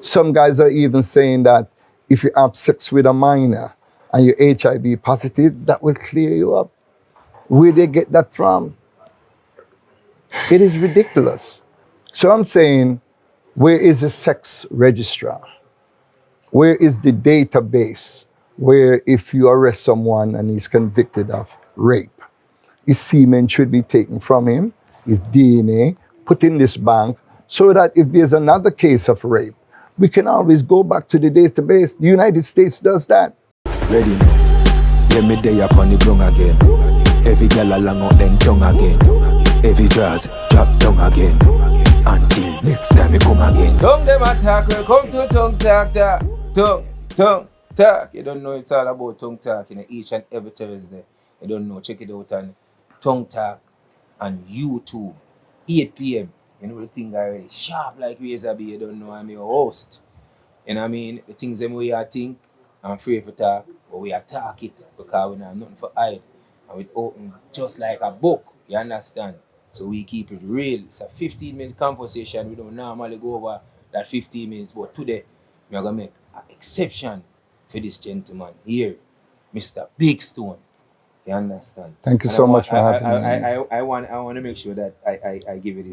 Some guys are even saying that if you have sex with a minor and you're HIV positive, that will clear you up. Where they get that from? It is ridiculous. So I'm saying, where is the sex registrar? Where is the database where if you arrest someone and he's convicted of rape, his semen should be taken from him, his DNA, put in this bank, so that if there's another case of rape, we can always go back to the database. The United States does that. Ready now. Get me day up on the ground again. Every girl along out then tongue again. Every draws drop down again. Until next time you come again. Tongue them attack, welcome to Tongue Talk. Tongue Talk. You don't know it's all about Tongue Talk, each and every Thursday. You don't know, check it out on Tongue Talk on YouTube, 8 p.m. You know the thing already. Sharp like Razor B, you don't know I'm your host. You know what I mean? The things them we are think, I'm afraid for talk, but we are talk it because we have nothing for hide. And we open just like a book, you understand? So we keep it real. It's a 15-minute conversation. We don't normally go over that 15 minutes, but today we are going to make an exception for this gentleman here, Mr. Big Stone. You understand? Thank you so much for having me. I want to make sure that I give you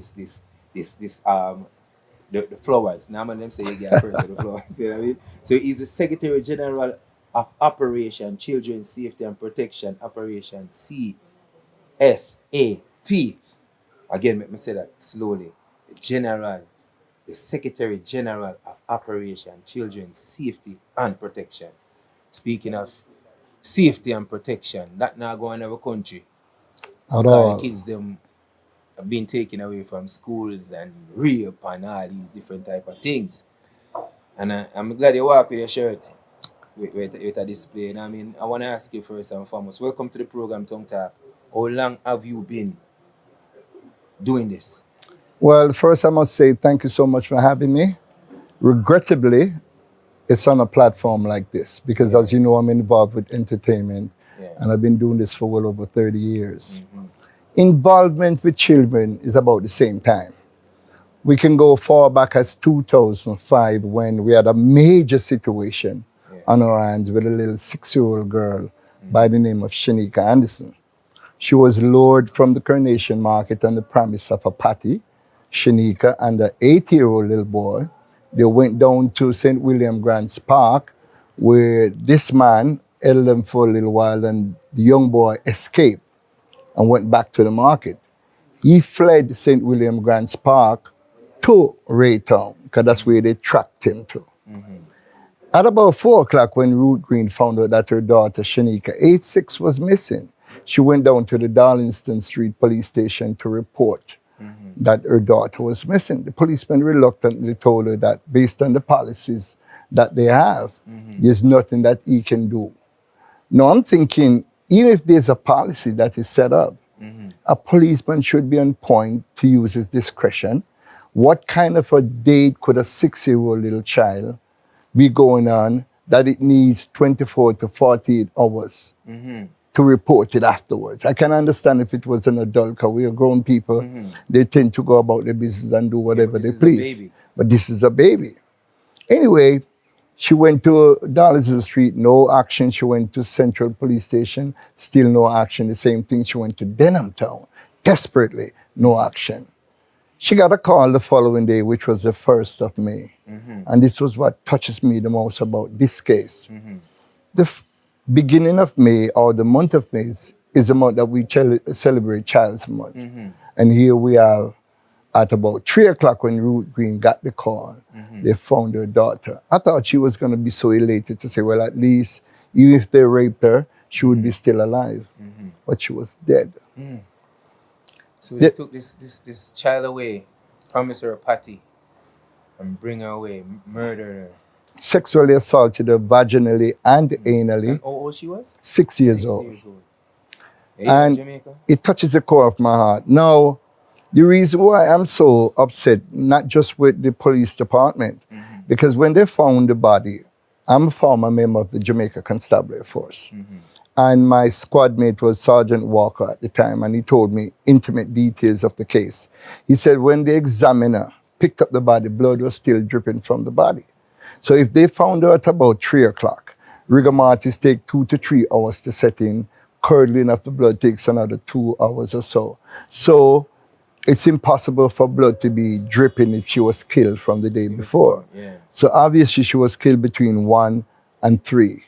the flowers. Normally them say you get a person the flowers. You know what I mean? So he's the Secretary General of Operation Children Safety and Protection, Operation CSAP. Again, let me say that slowly. The Secretary General of Operation Children Safety and Protection. Speaking of safety and protection, that now go in our country. At all. The kids them have been taken away from schools and rape and all these different type of things. And I'm glad you walk with your shirt with a display. And I mean, I want to ask you first and foremost, welcome to the program, Tongue Talk. How long have you been doing this? Well, first I must say thank you so much for having me. Regrettably, it's on a platform like this because, as you know, I'm involved with entertainment and I've been doing this for well over 30 years. Mm-hmm. Involvement with children is about the same time. We can go far back as 2005 when we had a major situation on our hands with a little 6-year-old girl by the name of Shanika Anderson. She was lured from the Carnation Market on the promise of a patty. Shanika and an 8-year-old little boy, they went down to St. William Grants Park where this man held them for a little while and the young boy escaped and went back to the market. He fled St. William Grants Park to Raytown because that's where they tracked him to. Mm-hmm. At about 4 o'clock when Ruth Green found out that her daughter Shanika, age 6, was missing, she went down to the Darlingston Street police station to report that her daughter was missing. The policeman reluctantly told her that based on the policies that they have, there's nothing that he can do. Now I'm thinking, even if there's a policy that is set up, a policeman should be on point to use his discretion. What kind of a date could a 6-year-old little child be going on that it needs 24 to 48 hours to report it afterwards? I can understand if it was an adult, because we are grown people, they tend to go about their business and do whatever they please. But this is a baby. Anyway, she went to Darlington Street, no action. She went to Central Police Station, still no action. The same thing, she went to Denham Town, desperately, no action. She got a call the following day, which was the 1st of May. And this was what touches me the most about this case. The beginning of May, or the month of May, is the month that we celebrate Child's Month. And here we are at about 3 o'clock when Ruth Green got the call. They found her daughter. I thought she was going to be so elated to say, well, at least, even if they raped her, she would be still alive. But she was dead. So they took this child away, promised her a patty, and bring her away, murdered her. Sexually assaulted her vaginally and anally. And how old she was? 6 years old. 6 years old. And Jamaica? It touches the core of my heart. Now, the reason why I'm so upset, not just with the police department, because when they found the body, I'm a former member of the Jamaica Constabulary Force. And my squad mate was Sergeant Walker at the time, and he told me intimate details of the case. He said when the examiner picked up the body, blood was still dripping from the body. So if they found her at about 3 o'clock, rigor mortis take 2 to 3 hours to set in. Curdling of the blood takes another 2 hours or so. So it's impossible for blood to be dripping if she was killed from the day before. Yeah. So obviously she was killed between 1 and 3.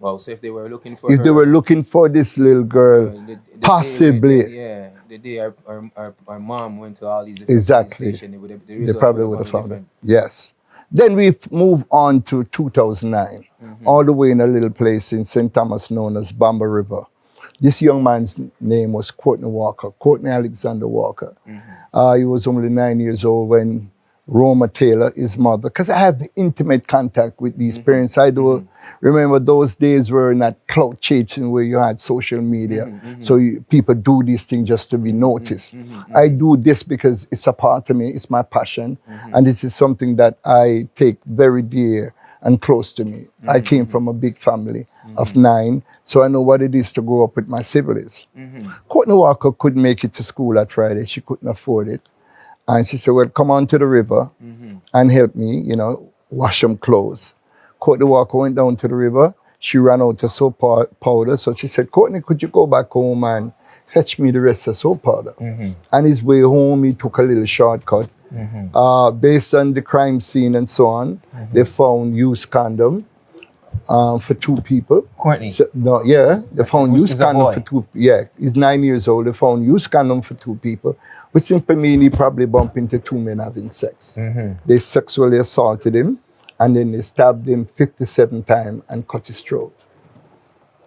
Wow, so if they were looking for If her, they were looking for this little girl, the possibly, day the day our mom went to all these different exactly, police stations, the they result probably would have gone found her. different. Yes. Then we move on to 2009, all the way in a little place in St. Thomas known as Bamba River. This young man's name was Courtney Walker, Courtney Alexander Walker. He was only 9 years old when Roma Taylor, his mother, because I have the intimate contact with these parents. I do remember those days were not clout chasing where you had social media. So people do these things just to be noticed. I do this because it's a part of me, it's my passion, and this is something that I take very dear and close to me. I came from a big family of 9, so I know what it is to grow up with my siblings. Courtney Walker couldn't make it to school that Friday. She couldn't afford it. And she said, well, come on to the river and help me, wash some clothes. Courtney Walker went down to the river. She ran out of soap powder. So she said, Courtney, could you go back home and fetch me the rest of soap powder? And his way home, he took a little shortcut. Based on the crime scene and so on, they found used condom for 2 people. Courtney? They found used condom for 2. Yeah, he's 9 years old. They found used condom for 2 people, which simply means he probably bumped into 2 men having sex. They sexually assaulted him, and then they stabbed him 57 times and cut his throat.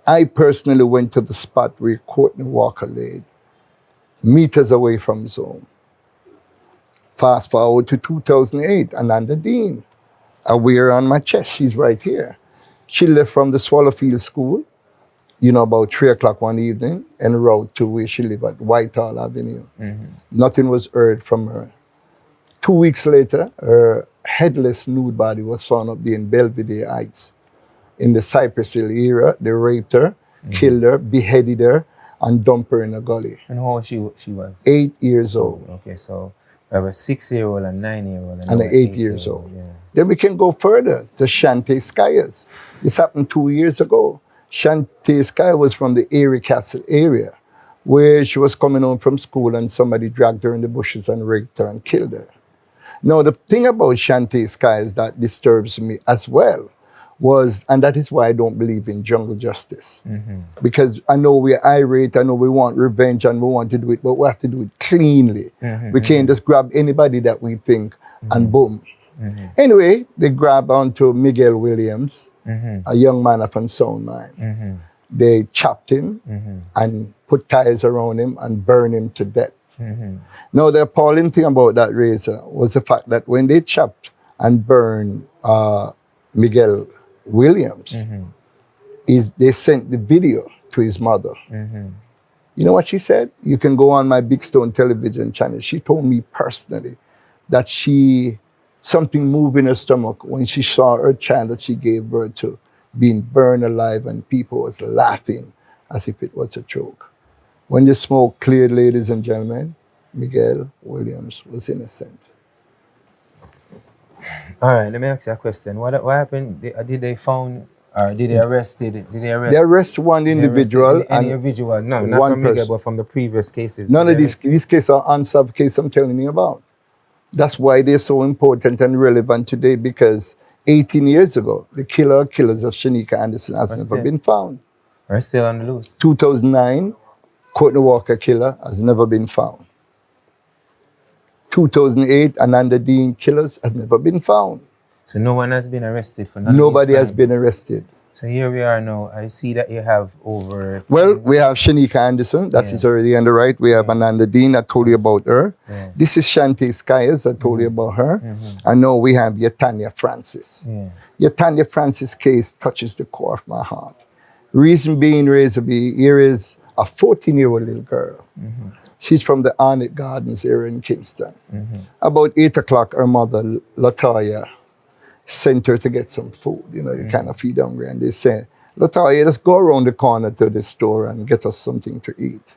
I personally went to the spot where Courtney Walker laid, meters away from his home. Fast forward to 2008, Ananda Dean. I wear her on my chest. She's right here. She left from the Swallowfield School, about 3 o'clock one evening, en route to where she lived at Whitehall Avenue. Nothing was heard from her. 2 weeks later, her headless nude body was found up there in Belvedere Heights. In the Cypress Hill area, they raped her, killed her, beheaded her, and dumped her in a gully. And how old she was? 8 years old. Okay, so we have a 6-year-old and 9-year-old. And an 8 years old. Yeah. Then we can go further to Shantae Skyers. This happened 2 years ago. Shantae Skyers was from the Erie Castle area, where she was coming home from school and somebody dragged her in the bushes and raped her and killed her. Now, the thing about Shantae Skyers that disturbs me as well was, and that is why I don't believe in jungle justice. Because I know we're irate, I know we want revenge and we want to do it, but we have to do it cleanly. We can't just grab anybody that we think and boom. Anyway, they grabbed onto Miguel Williams, a young man of unsound mind. They chopped him and put ties around him and burned him to death. Now, the appalling thing about that razor was the fact that when they chopped and burned Miguel Williams, they sent the video to his mother. You know what she said? You can go on my Big Stone television channel. She told me personally that something moved in her stomach when she saw her child that she gave birth to being burned alive and people was laughing as if it was a joke. When the smoke cleared, ladies and gentlemen, Miguel Williams was innocent. All right, let me ask you a question. What happened? Did they found, or did they arrest? They arrested one individual. Any individual? No, not one from Miguel, person. but from the previous cases. None of these cases are unsolved cases I'm telling you about. That's why they're so important and relevant today, because 18 years ago, the killers of Shanika Anderson has never been found. Are still on the loose. 2009, Courtney Walker killer has never been found. 2008, Ananda Dean killers have never been found. So no one has been arrested for none Nobody of these has been arrested. So here we are now. I see that you have over... Well, we have Shanika Anderson. That is already on the right. We have Ananda Dean. I told you about her. This is Shantae Skyers. I told you about her. And now we have Yatanya Francis. Yatanya Francis' case touches the core of my heart. Reason being, Razor B, here is a 14-year-old little girl. She's from the Arnett Gardens area in Kingston. About 8 o'clock, her mother, Latoya, sent her to get some food. You kind of feed hungry. And they said, Latoya, let's go around the corner to the store and get us something to eat.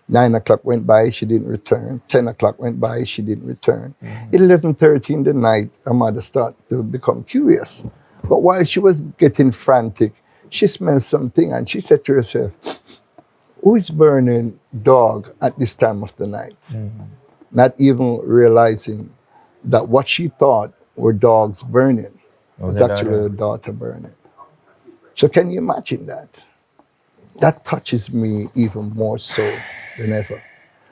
9 o'clock went by, she didn't return. 10 o'clock went by, she didn't return. 11:30 in the night, her mother started to become curious. But while she was getting frantic, she smelled something and she said to herself, who is burning dog at this time of the night? Not even realizing that what she thought were dogs burning was actually her daughter burning. So can you imagine that? That touches me even more so than ever.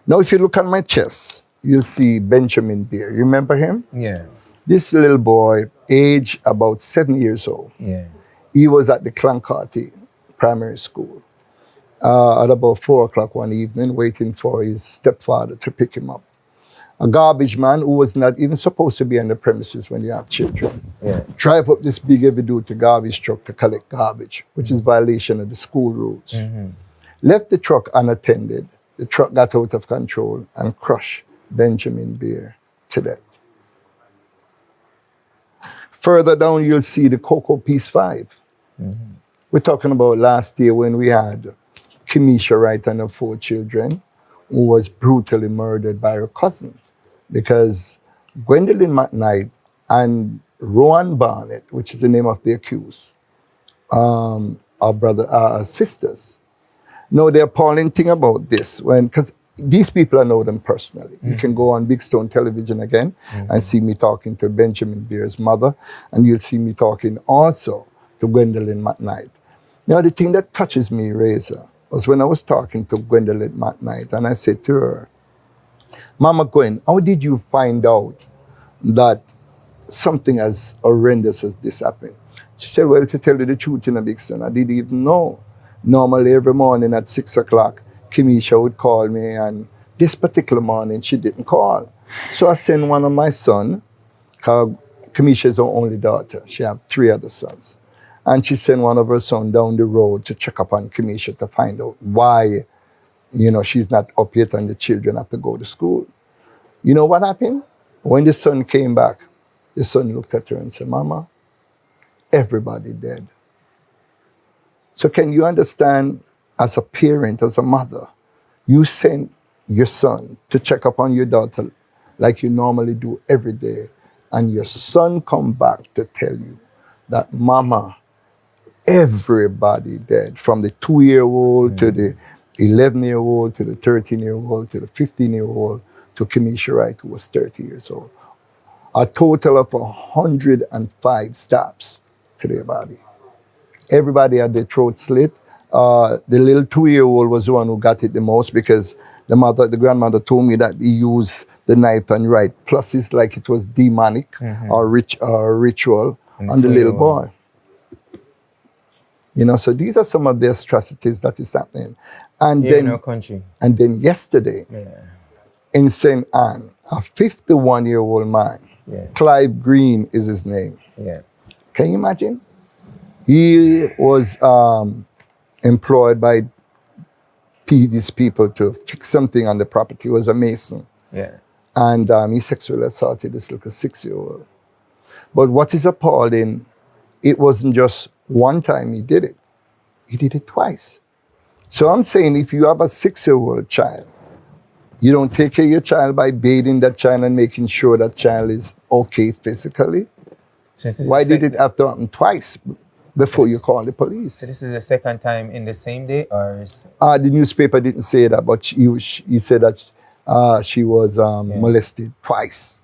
Now, if you look on my chest, you'll see Benjamin Beer. You remember him? Yeah. This little boy, age about 7 years old, Yeah. he was at the Clancarty Primary School at about 4 o'clock one evening, waiting for his stepfather to pick him up. A garbage man who was not even supposed to be on the premises when you have children. Yeah. Drive up this big heavy duty garbage truck to collect garbage, which is violation of the school rules. Left the truck unattended. The truck got out of control and crushed Benjamin Beer to death. Further down, you'll see the Cocoa Piece 5. We're talking about last year when we had Kamisha Wright and her 4 children who was brutally murdered by her cousin because Gwendolyn McKnight and Rowan Barnett, which is the name of the accused, are sisters. Now, the appalling thing about this, because these people I know them personally. You can go on Big Stone Television again and see me talking to Benjamin Beer's mother, and you'll see me talking also to Gwendolyn McKnight. Now, the thing that touches me, Razor, was when I was talking to Gwendolyn McKnight, and I said to her, Mama Gwen, how did you find out that something as horrendous as this happened? She said, well, to tell you the truth, in a Big Stone, I didn't even know. Normally, every morning at 6 o'clock, Kamisha would call me, and this particular morning, she didn't call. So I sent one of my sons, because Kamisha is her only daughter. She has 3 other sons. And she sent one of her sons down the road to check up on Kamisha to find out why, she's not up yet and the children have to go to school. You know what happened? When the son came back, the son looked at her and said, Mama, everybody dead. So can you understand, as a parent, as a mother, you send your son to check up on your daughter like you normally do every day, and your son come back to tell you that, Mama, everybody dead, from the 2-year-old to the 11-year-old to the 13-year-old to the 15-year-old to Kamisha Wright, who was 30 years old. A total of 105 stabs to their body. Everybody had their throat slit. The little 2-year-old was the one who got it the most because the grandmother told me that he used the knife and right. Plus, it's like it was demonic or ritual on the little boy. So these are some of the atrocities that is happening. And Here in our country. And then yesterday, in St. Anne, a 51-year-old man, Clive Green is his name. Can you imagine? He was employed by these people to fix something on the property. He was a mason. And he sexually assaulted this little 6-year-old. But what is appalling, it wasn't just one time he did it. He did it twice. So I'm saying if you have a 6-year-old child, you don't take care of your child by bathing that child and making sure that child is okay physically. So why did it have to happen twice before you call the police? So this is the second time in the same day, or is... The newspaper didn't say that, but he said that she was molested twice.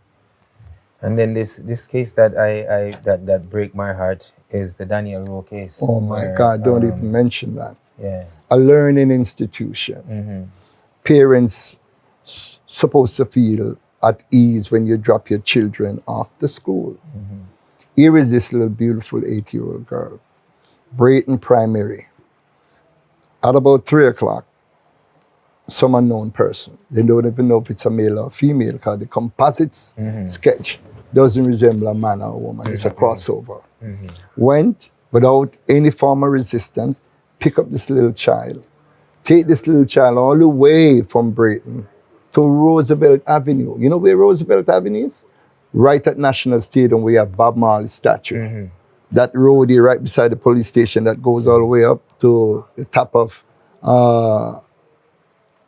And then this case that that break my heart is the Daniel Rowe case. Oh my God! Don't even mention that. Yeah. A learning institution. Parents supposed to feel at ease when you drop your children off the school. Here is this little beautiful 8-year-old girl, Brayton Primary. At about 3 o'clock, some unknown person, they don't even know if it's a male or female because the composites sketch doesn't resemble a man or a woman. It's a crossover. Went without any form of resistance, pick up this little child, take this little child all the way from Brayton to Roosevelt Avenue. You know where Roosevelt Avenue is? Right at National Stadium, we have Bob Marley's statue. That road here right beside the police station that goes all the way up to the top of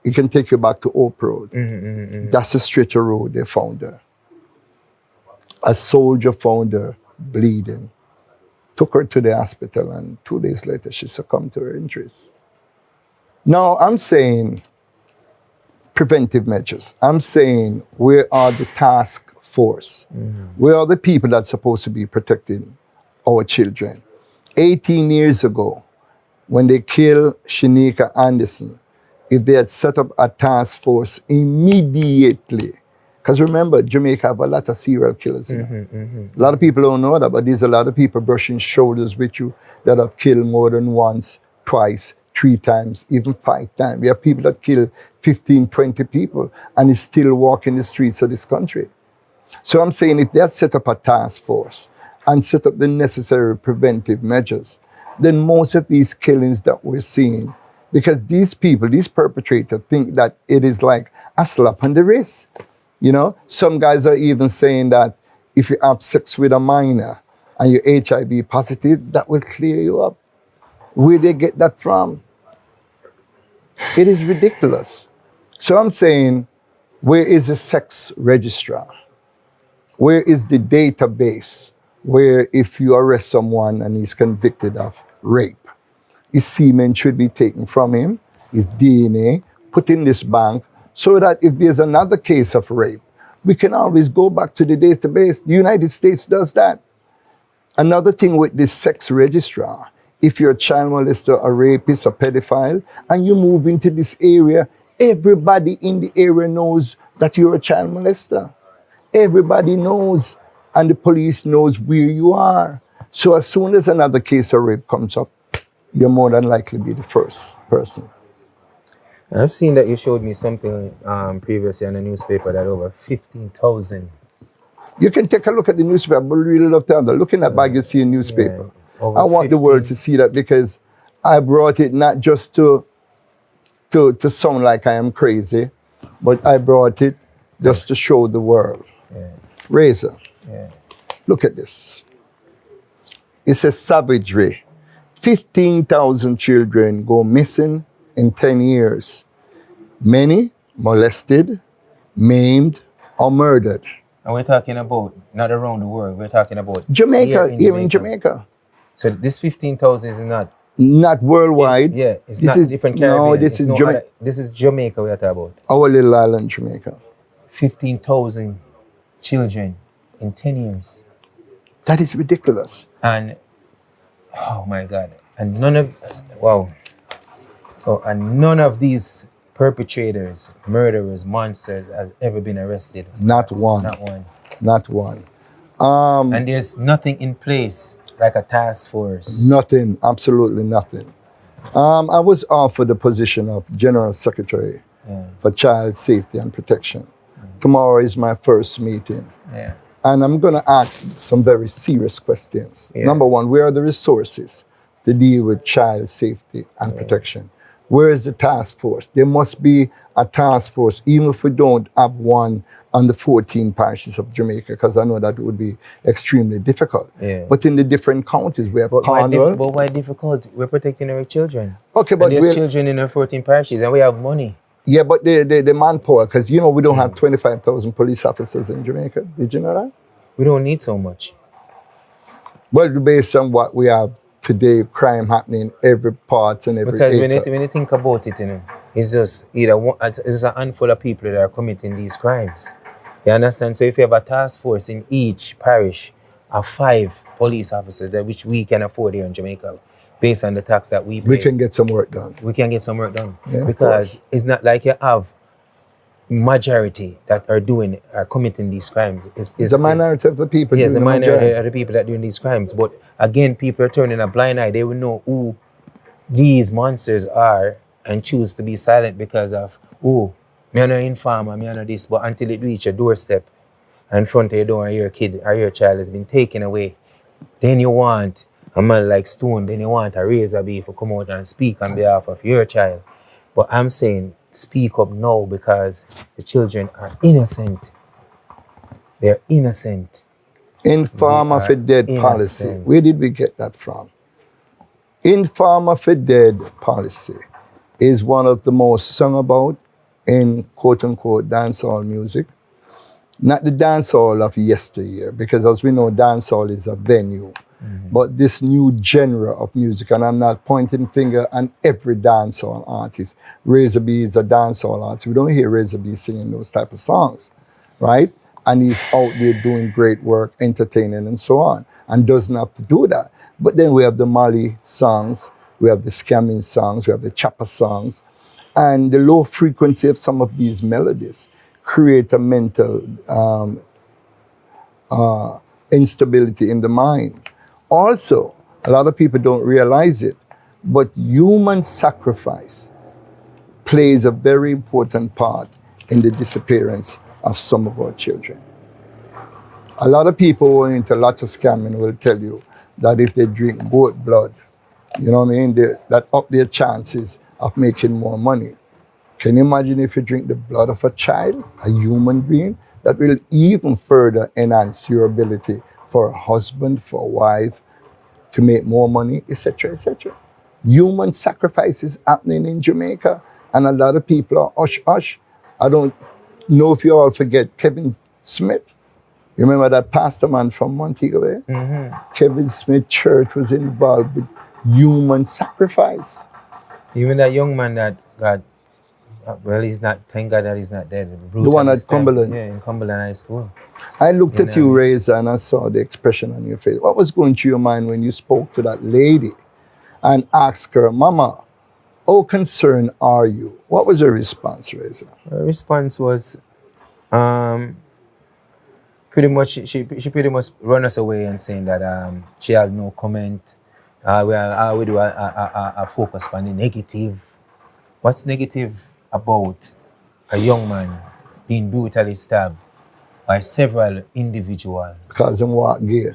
It can take you back to Oak Road. That's a stretcher road they found her. A soldier found her bleeding. Took her to the hospital, and 2 days later, she succumbed to her injuries. Now, I'm saying preventive measures. I'm saying where are the task force? Where are the people that's supposed to be protecting our children? 18 years ago, when they killed Shanika Anderson, if they had set up a task force immediately, because remember, Jamaica have a lot of serial killers. A lot of people don't know that, but there's a lot of people brushing shoulders with you that have killed more than once, twice, 3 times, even 5 times. We have people that kill 15, 20 people and is still walking the streets of this country. So I'm saying if they had set up a task force and set up the necessary preventive measures, then most of these killings that we're seeing, because these people, these perpetrators think that it is like a slap on the wrist. You know, some guys are even saying that if you have sex with a minor and you're HIV positive, that will clear you up. Where they get that from? It is ridiculous. So I'm saying, where is the sex registrar? Where is the database where if you arrest someone and he's convicted of rape, his semen should be taken from him, his DNA, put in this bank, so that if there's another case of rape, we can always go back to the database. The United States does that. Another thing with this sex registrar, if you're a child molester, a rapist, a pedophile, and you move into this area, everybody in the area knows that you're a child molester. Everybody knows, and the police knows where you are. So as soon as another case of rape comes up, you're more than likely to be the first person. I've seen that you showed me something previously in the newspaper that over 15,000. You can take a look at the newspaper, but really love to have that. Look in that bag, you see a newspaper. I want the world to see that, because I brought it not just to sound like I am crazy, but I brought it just to show the world. Razor, look at this. It's a savagery. 15,000 children go missing in 10 years. Many molested, maimed, or murdered. And we're talking about not around the world, we're talking about Jamaica, here in Jamaica. So this 15,000 is not worldwide. It's not different Caribbean. No, this is Jamaica. This is Jamaica we're talking about. Our little island, Jamaica. 15,000 children in 10 years. That is ridiculous. And, oh my God. And none of these perpetrators, murderers, monsters has ever been arrested. Not one. Not one. Not one. And there's nothing in place like a task force. Nothing, absolutely nothing. I was offered the position of General Secretary for Child Safety and Protection. Tomorrow is my first meeting. And I'm going to ask some very serious questions. Number one, where are the resources to deal with child safety and protection? Where is the task force? There must be a task force, even if we don't have one on the 14 parishes of Jamaica, because I know that would be extremely difficult. But in the different counties, we have Cornwall. But why difficult? We're protecting our children. Okay, but there's children in our 14 parishes, and we have money. Yeah, but the manpower, because you know we don't have 25,000 police officers in Jamaica. Did you know that? We don't need so much. Well, based on what we have today, crime happening in every part and every Because acre. when you think about it, it's just it's a handful of people that are committing these crimes. You understand? So if you have a task force in each parish of 5 police officers, which we can afford here in Jamaica, based on the tax that we pay, we can get some work done. We can get some work done. Yeah, because it's not like you have majority that are committing these crimes. It's a minority of the people. Yes, the minority of the people that are doing these crimes. But again, people are turning a blind eye. They will know who these monsters are and choose to be silent because of, me are no informer, me are no this. But until it reach your doorstep, in front of your door, and your kid or your child has been taken away, then you want a man like Stone, then you want a razor beef to come out and speak on behalf of your child. But I'm saying, speak up now, because the children are innocent. They're innocent. Informer for dead policy. Where did we get that from? Informer for dead policy is one of the most sung about, in quote-unquote dancehall music. Not the dancehall of yesteryear, because as we know, dancehall is a venue. But this new genre of music, and I'm not pointing finger on every dancehall artist. Razor B is a dancehall artist. We don't hear Razor B singing those type of songs, right? And he's out there doing great work, entertaining and so on, and doesn't have to do that. But then we have the Mali songs, we have the scamming songs, we have the chopper songs, and the low frequency of some of these melodies create a mental instability in the mind. Also, a lot of people don't realize it, but human sacrifice plays a very important part in the disappearance of some of our children. A lot of people who are into lots of scamming will tell you that if they drink goat blood, you know what I mean, that up their chances of making more money. Can you imagine if you drink the blood of a child, a human being? That will even further enhance your ability for a husband, for a wife, to make more money, etc., etc. Human sacrifice is happening in Jamaica, and a lot of people are hush-hush. I don't know if you all forget Kevin Smith. You remember that pastor man from Montego Bay? Kevin Smith Church was involved with human sacrifice. Even that young man that got, well, he's not, thank God that he's not dead. The one at Cumberland. Yeah, in Cumberland High School. I looked at you, Razor, and I saw the expression on your face. What was going through your mind when you spoke to that lady and asked her, Mama, how concerned are you? What was her response, Razor? Her response was, pretty much, she pretty much run us away and saying that she had no comment. We do a focus on the negative. What's negative about a young man being brutally stabbed by several individuals? Because him walk gay.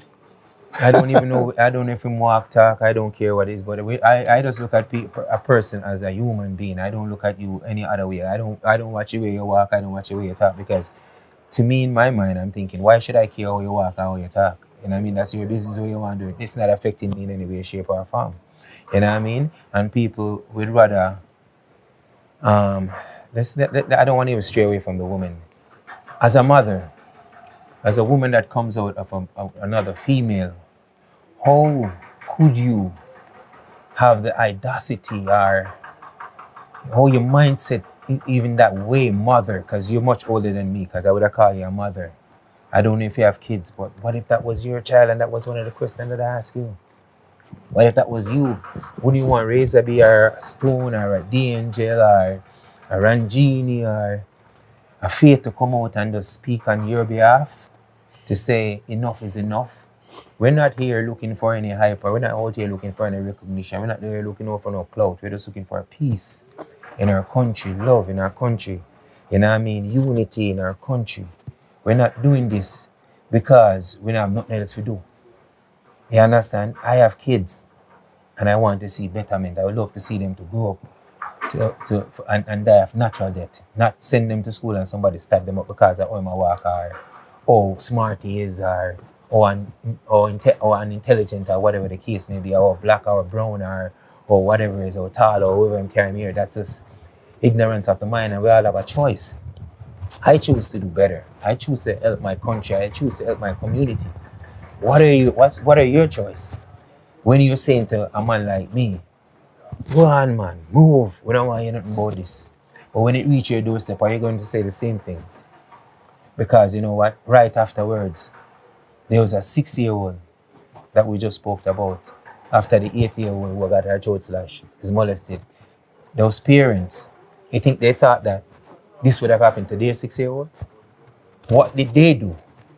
I don't even know. I don't know if him walk, talk. I don't care what it is. But I just look at a person as a human being. I don't look at you any other way. I don't watch the way you walk. I don't watch the way you talk, because to me, in my mind, I'm thinking, why should I care how you walk and how you talk? You know what I mean? That's your business, the way you want to do it. It's not affecting me in any way, shape, or form. You know what I mean? And people would rather, I don't want to even stray away from the woman. As a mother, as a woman that comes out of another female, how could you have the audacity, or how your mindset even that way, mother, because you're much older than me, because I would have called you a mother. I don't know if you have kids, but what if that was your child and that was one of the questions that I asked you? What if that was you? Wouldn't you want Razor B or a Stone or a D'Angel or a Rangini or a Faith to come out and just speak on your behalf to say enough is enough? We're not here looking for any hype, or we're not out here looking for any recognition. We're not here looking out for no clout. We're just looking for peace in our country, love in our country. You know what I mean? Unity in our country. We're not doing this because we don't have nothing else to do. You understand? I have kids and I want to see betterment. I would love to see them to grow up and die of natural death. Not send them to school and somebody stab them up because of how my walk, or how smart he is, or unintelligent, or whatever the case may be, or black or brown, or whatever is, or tall, or whoever I'm carrying here. That's just ignorance of the mind, and we all have a choice. I choose to do better. I choose to help my country. I choose to help my community. What are your choice? When you're saying to a man like me, go on, man, move. We don't want to hear nothing about this. But when it reaches your doorstep, are you going to say the same thing? Because you know what? Right afterwards, there was a 6-year-old that we just spoke about. After the 8-year-old who got her throat slashed, is molested. Those parents, you think they thought that this would have happened to their 6-year-old? What did they do?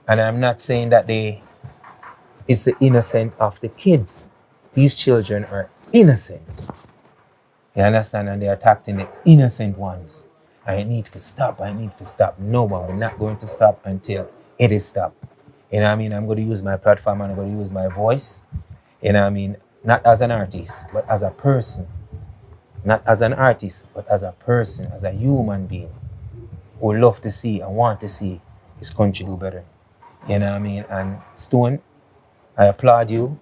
And I'm not saying that it's the innocent of the kids. These children are innocent. You understand? And they're attacking the innocent ones. I need to stop. I need to stop. No one. We're not going to stop until it is stopped. You know what I mean? I'm going to use my platform and I'm going to use my voice. You know what I mean? Not as an artist, but as a person. Not as an artist, but as a person, as a human being who would love to see and want to see his country do better. You know what I mean? And Stone, I applaud you.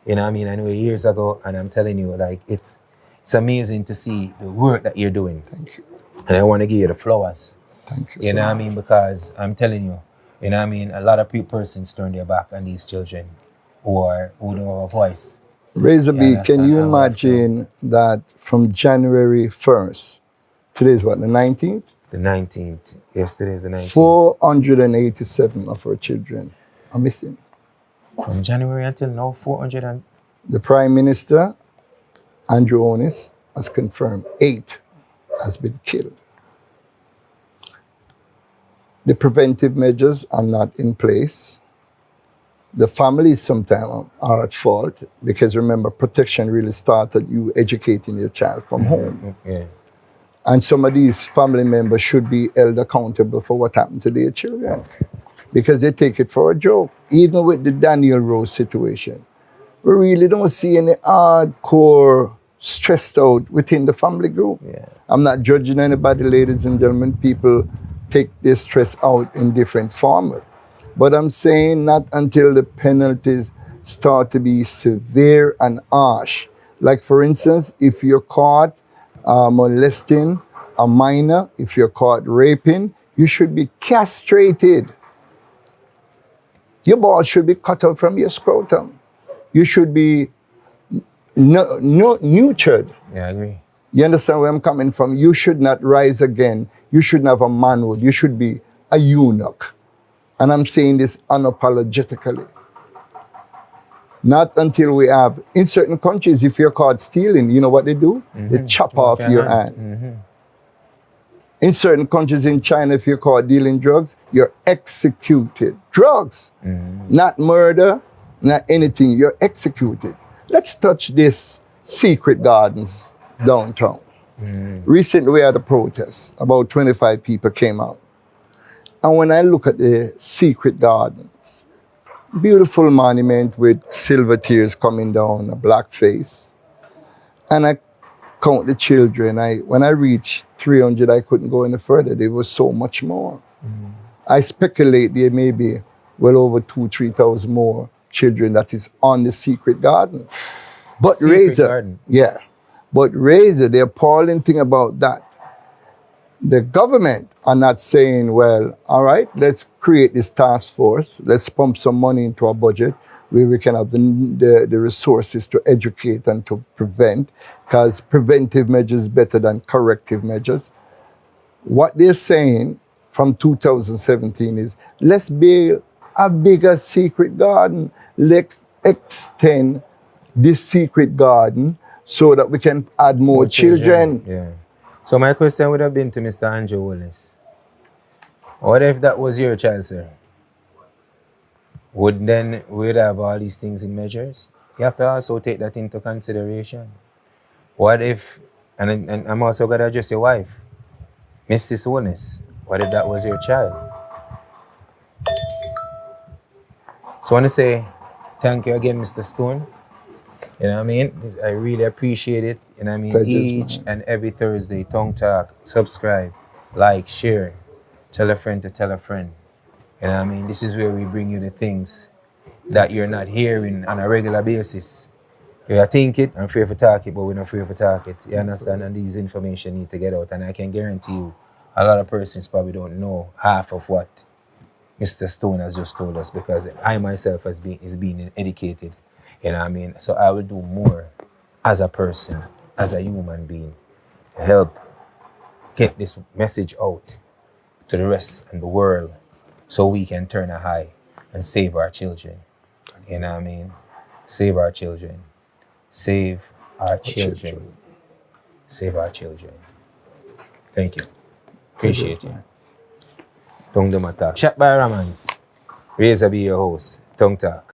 You know what I mean? I know years ago, and I'm telling you, like, it's amazing to see the work that you're doing. Thank you. And I want to give you the flowers. Thank you. You so know what I much. mean? Because I'm telling you, you know what I mean? A lot of persons turn their back on these children who don't have a voice. Razor You B, can understand? you And we have to- imagine that from January 1st, today's what, the 19th? The 19th. Yesterday is the 19th. 487 of our children are missing. From January until now, 400 and... The Prime Minister, Andrew Onis, has confirmed 8 has been killed. The preventive measures are not in place. The families sometimes are at fault because remember, protection really started you educating your child from home. Yeah. And some of these family members should be held accountable for what happened to their children because they take it for a joke. Even with the Daniel Rose situation, we really don't see any hardcore stressed out within the family group. Yeah. I'm not judging anybody, ladies and gentlemen. People take their stress out in different forms. But I'm saying not until the penalties start to be severe and harsh. Like for instance, if you're caught molesting a minor, if you're caught raping, you should be castrated. Your balls should be cut out from your scrotum. You should be nurtured. Yeah, I agree. You understand where I'm coming from? You should not rise again. You shouldn't have a manhood. You should be a eunuch. And I'm saying this unapologetically. Not until we have, in certain countries, if you're caught stealing, you know what they do? They chop off your hand. In certain countries in China, if you're caught dealing drugs, you're executed. Drugs, not murder, not anything, you're executed. Let's touch this secret gardens downtown. Recently we had a protest, about 25 people came out. And when I look at the secret gardens, beautiful monument with silver tears coming down, a black face. And I count the children. When I reached 300, I couldn't go any further. There was so much more. I speculate there may be well over 2,000-3,000 more children that is on the secret garden. But Secret garden. yeah. But Razor, the appalling thing about that, the government are not saying, well, all right, let's create this task force. Let's pump some money into our budget where we can have the resources to educate and to prevent, because preventive measures is better than corrective measures. What they're saying from 2017 is, let's build a bigger secret garden. Let's extend this secret garden so that we can add more children. Yeah. So my question would have been to Mr. Andrew Wallace. What if that was your child, sir? Would then we'd have all these things in measures? You have to also take that into consideration. What if, and I'm also going to address your wife, Mrs. Wallace, what if that was your child? So I want to say thank you again, Mr. Stone. You know what I mean? I really appreciate it. You know what I mean? Pleasure's Each mine. and every Thursday, Tongue Talk, subscribe, like, share, tell a friend to tell a friend. You know what I mean? This is where we bring you the things that you're not hearing on a regular basis. You think it, I'm free for talk it, but we're not free for talk it. You understand? And these information need to get out. And I can guarantee you, a lot of persons probably don't know half of what Mr. Stone has just told us, because I myself is being educated. You know what I mean? So I will do more as a person, as a human being, to help get this message out to the rest of the world so we can turn a high and save our children. You know what I mean? Save our children. Save our children. Save our children. Thank you. Appreciate you. Tongue Dum Attack. Shot by Romance. Razor be your host. Tongue Talk.